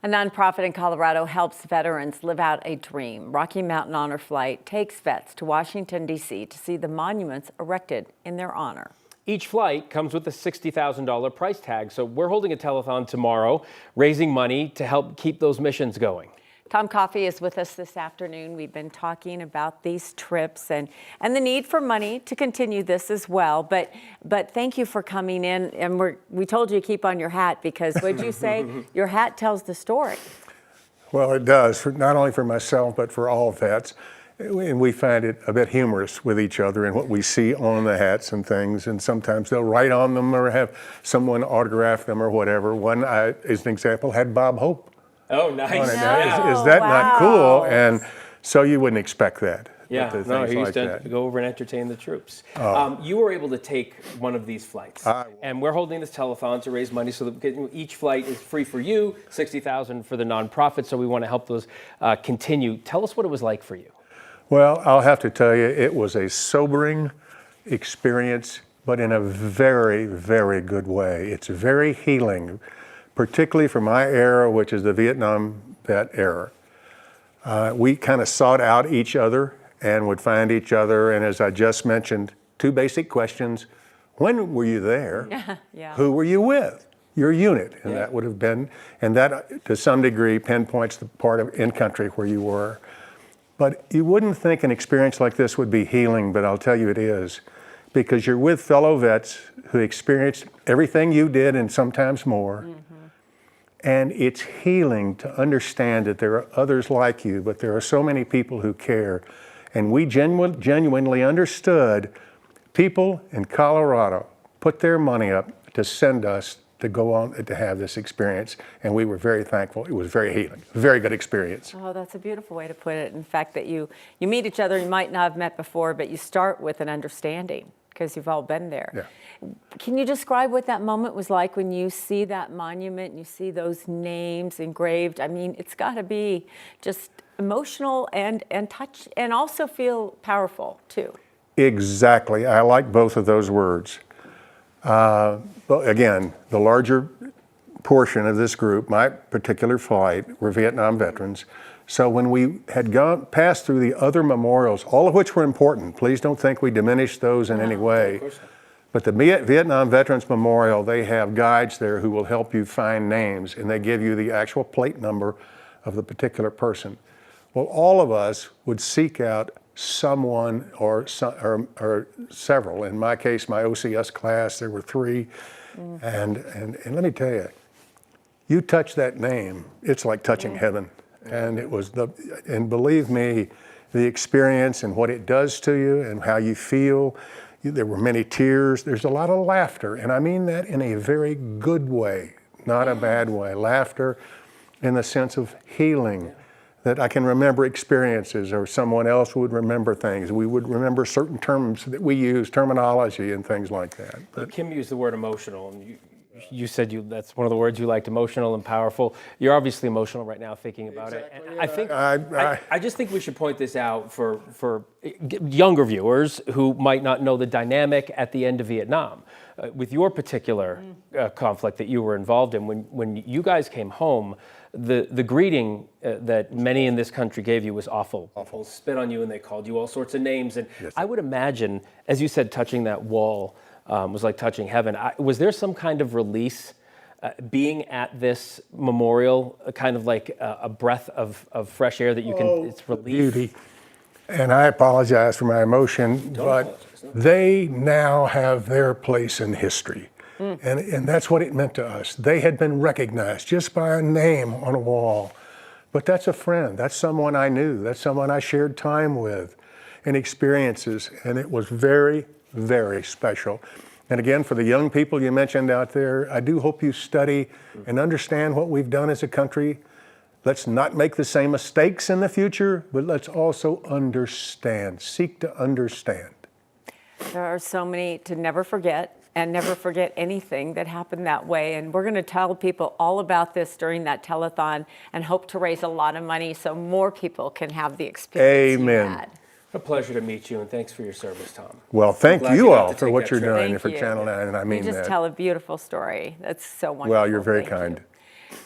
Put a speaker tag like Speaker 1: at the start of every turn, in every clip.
Speaker 1: A nonprofit in Colorado helps veterans live out a dream. Rocky Mountain Honor Flight takes vets to Washington, D.C. to see the monuments erected in their honor.
Speaker 2: Each flight comes with a $60,000 price tag, so we're holding a telethon tomorrow, raising money to help keep those missions going.
Speaker 1: Tom Coffey is with us this afternoon. We've been talking about these trips and the need for money to continue this as well. But thank you for coming in. And we told you to keep on your hat because what'd you say? Your hat tells the story.
Speaker 3: Well, it does, not only for myself, but for all vets. And we find it a bit humorous with each other and what we see on the hats and things. And sometimes they'll write on them or have someone autograph them or whatever. One, as an example, had Bob Hope.
Speaker 2: Oh, nice.
Speaker 3: Is that not cool? And so you wouldn't expect that.
Speaker 2: Yeah, no, he used to go over and entertain the troops. You were able to take one of these flights, and we're holding this telethon to raise money so that each flight is free for you, $60,000 for the nonprofit, so we want to help those continue. Tell us what it was like for you.
Speaker 3: Well, I'll have to tell you, it was a sobering experience, but in a very, very good way. It's very healing, particularly for my era, which is the Vietnam vet era. We kind of sought out each other and would find each other. And as I just mentioned, two basic questions. When were you there?
Speaker 1: Yeah.
Speaker 3: Who were you with? Your unit. And that would have been, and that to some degree pinpoints the part of in-country where you were. But you wouldn't think an experience like this would be healing, but I'll tell you it is. Because you're with fellow vets who experienced everything you did and sometimes more. And it's healing to understand that there are others like you, but there are so many people who care. And we genuinely understood people in Colorado put their money up to send us to go on to have this experience. And we were very thankful. It was very healing, very good experience.
Speaker 1: Oh, that's a beautiful way to put it. In fact, that you meet each other, you might not have met before, but you start with an understanding because you've all been there.
Speaker 3: Yeah.
Speaker 1: Can you describe what that moment was like when you see that monument and you see those names engraved? I mean, it's got to be just emotional and touch and also feel powerful too.
Speaker 3: Exactly. I like both of those words. But again, the larger portion of this group, my particular flight, were Vietnam veterans. So when we had passed through the other memorials, all of which were important, please don't think we diminished those in any way. But the Vietnam Veterans Memorial, they have guides there who will help you find names, and they give you the actual plate number of the particular person. Well, all of us would seek out someone or several. In my case, my OCS class, there were 3. And let me tell you, you touch that name, it's like touching heaven. And it was and believe me, the experience and what it does to you and how you feel. There were many tears. There's a lot of laughter, and I mean that in a very good way, not a bad way. Laughter in the sense of healing, that I can remember experiences or someone else would remember things. We would remember certain terms that we use, terminology and things like that.
Speaker 2: But Kim used the word emotional, and you said that's one of the words you liked, emotional and powerful. You're obviously emotional right now thinking about it. And I think I just think we should point this out for younger viewers who might not know the dynamic at the end of Vietnam. With your particular conflict that you were involved in, when you guys came home, the greeting that many in this country gave you was awful. Awful. Spit on you, and they called you all sorts of names. And I would imagine, as you said, touching that wall was like touching heaven. Was there some kind of release being at this memorial, kind of like a breath of fresh air that you can, it's relief?
Speaker 3: Beauty. And I apologize for my emotion, but they now have their place in history. And that's what it meant to us. They had been recognized just by a name on a wall. But that's a friend. That's someone I knew. That's someone I shared time with and experiences. And it was very, very special. And again, for the young people you mentioned out there, I do hope you study and understand what we've done as a country. Let's not make the same mistakes in the future, but let's also understand, seek to understand.
Speaker 1: There are so many to never forget, and never forget anything that happened that way. And we're going to tell people all about this during that telethon and hope to raise a lot of money so more people can have the experience you had.
Speaker 2: A pleasure to meet you, and thanks for your service, Tom.
Speaker 3: Well, thank you all for what you're doing for Channel 9, and I mean that.
Speaker 1: You just tell a beautiful story. That's so wonderful.
Speaker 3: Well, you're very kind.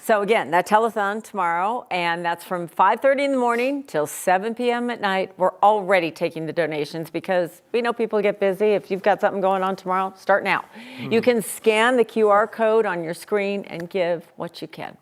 Speaker 1: So again, that telethon tomorrow, and that's from 5:30 in the morning till 7 p.m. at night. We're already taking the donations because we know people get busy. If you've got something going on tomorrow, start now. You can scan the QR code on your screen and give what you can.